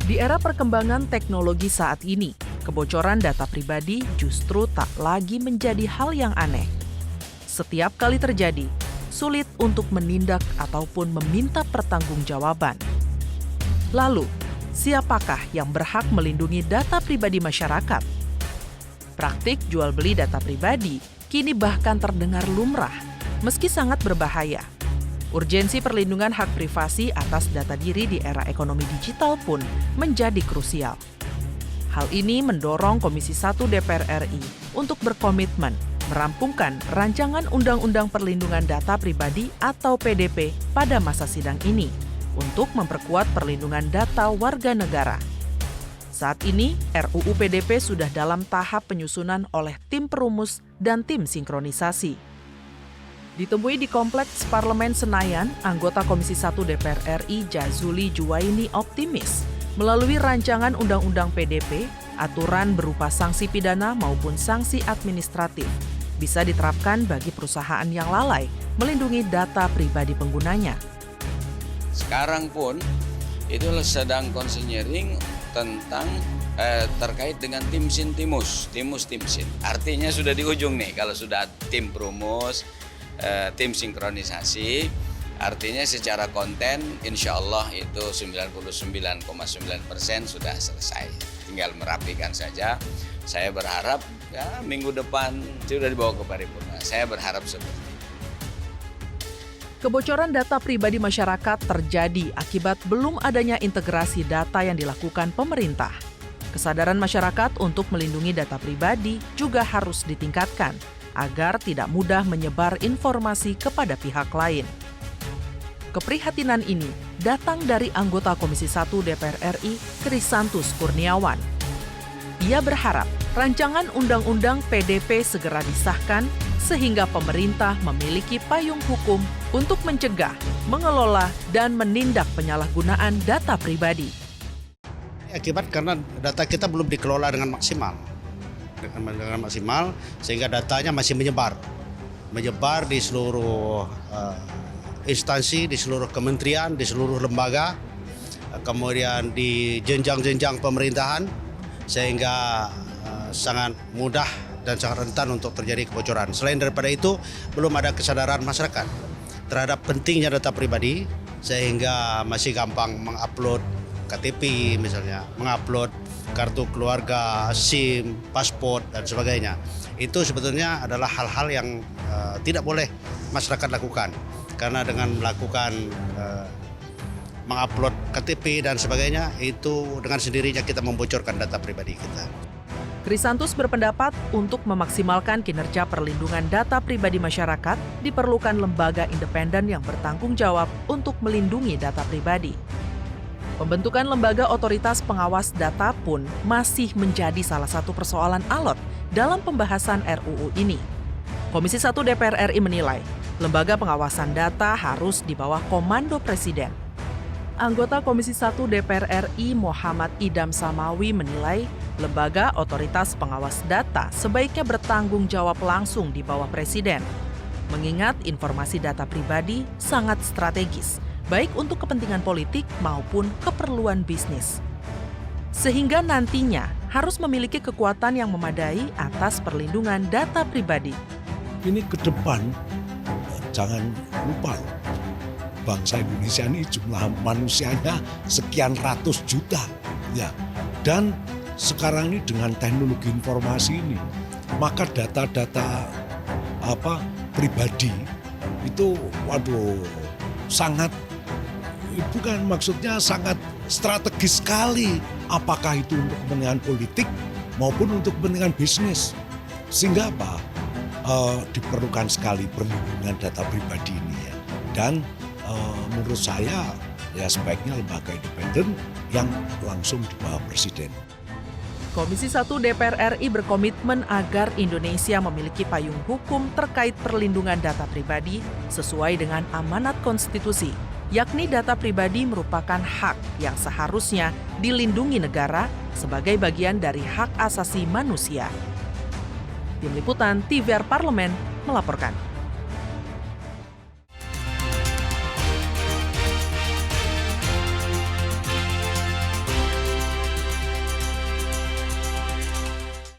Di era perkembangan teknologi saat ini, kebocoran data pribadi justru tak lagi menjadi hal yang aneh. Setiap kali terjadi, sulit untuk menindak ataupun meminta pertanggungjawaban. Lalu, siapakah yang berhak melindungi data pribadi masyarakat? Praktik jual beli data pribadi kini bahkan terdengar lumrah, meski sangat berbahaya. Urgensi perlindungan hak privasi atas data diri di era ekonomi digital pun menjadi krusial. Hal ini mendorong Komisi 1 DPR RI untuk berkomitmen merampungkan Rancangan Undang-Undang Perlindungan Data Pribadi atau PDP pada masa sidang ini untuk memperkuat perlindungan data warga negara. Saat ini, RUU PDP sudah dalam tahap penyusunan oleh tim perumus dan tim sinkronisasi. Ditemui di Kompleks Parlemen Senayan, anggota Komisi 1 DPR RI Jazuli Juwaini optimis melalui rancangan Undang-Undang PDP, aturan berupa sanksi pidana maupun sanksi administratif bisa diterapkan bagi perusahaan yang lalai melindungi data pribadi penggunanya. Sekarang pun itu sedang konseling tentang terkait dengan timsin timus timsin. Artinya sudah di ujung nih kalau sudah tim perumus, tim sinkronisasi, artinya secara konten insya Allah itu 99,9% sudah selesai. Tinggal merapikan saja. Saya berharap ya minggu depan sudah dibawa ke paripurna. Saya berharap seperti itu. Kebocoran data pribadi masyarakat terjadi akibat belum adanya integrasi data yang dilakukan pemerintah. Kesadaran masyarakat untuk melindungi data pribadi juga harus ditingkatkan agar tidak mudah menyebar informasi kepada pihak lain. Keprihatinan ini datang dari anggota Komisi 1 DPR RI, Krisantus Kurniawan. Ia berharap rancangan Undang-Undang PDP segera disahkan sehingga pemerintah memiliki payung hukum untuk mencegah, mengelola, dan menindak penyalahgunaan data pribadi. Akibat karena data kita belum dikelola dengan maksimal. Sehingga datanya masih menyebar di seluruh instansi, di seluruh kementerian, di seluruh lembaga, kemudian di jenjang-jenjang pemerintahan, sehingga sangat mudah dan sangat rentan untuk terjadi kebocoran. Selain daripada itu, belum ada kesadaran masyarakat terhadap pentingnya data pribadi, sehingga masih gampang mengupload KTP misalnya, mengupload kartu keluarga, SIM, paspor, dan sebagainya. Itu sebetulnya adalah hal-hal yang tidak boleh masyarakat lakukan. Karena dengan melakukan mengupload KTP dan sebagainya, itu dengan sendirinya kita membocorkan data pribadi kita. Krisantus berpendapat untuk memaksimalkan kinerja perlindungan data pribadi masyarakat, diperlukan lembaga independen yang bertanggung jawab untuk melindungi data pribadi. Pembentukan lembaga otoritas pengawas data pun masih menjadi salah satu persoalan alot dalam pembahasan RUU ini. Komisi 1 DPR RI menilai, lembaga pengawasan data harus di bawah komando Presiden. Anggota Komisi 1 DPR RI Muhammad Idam Samawi menilai, lembaga otoritas pengawas data sebaiknya bertanggung jawab langsung di bawah Presiden. Mengingat informasi data pribadi sangat strategis, baik untuk kepentingan politik maupun keperluan bisnis. Sehingga nantinya harus memiliki kekuatan yang memadai atas perlindungan data pribadi. Ini ke depan, jangan lupa bangsa Indonesia ini jumlah manusianya sekian ratus juta. Ya. Dan sekarang ini dengan teknologi informasi ini, maka data-data pribadi itu sangat bukan maksudnya sangat strategis sekali, apakah itu untuk kepentingan politik maupun untuk kepentingan bisnis. Sehingga diperlukan sekali perlindungan data pribadi ini ya. Dan menurut saya ya sebaiknya lembaga independen yang langsung di bawah Presiden. Komisi 1 DPR RI berkomitmen agar Indonesia memiliki payung hukum terkait perlindungan data pribadi sesuai dengan amanat konstitusi, yakni data pribadi merupakan hak yang seharusnya dilindungi negara sebagai bagian dari hak asasi manusia. Tim Liputan TVR Parlemen melaporkan.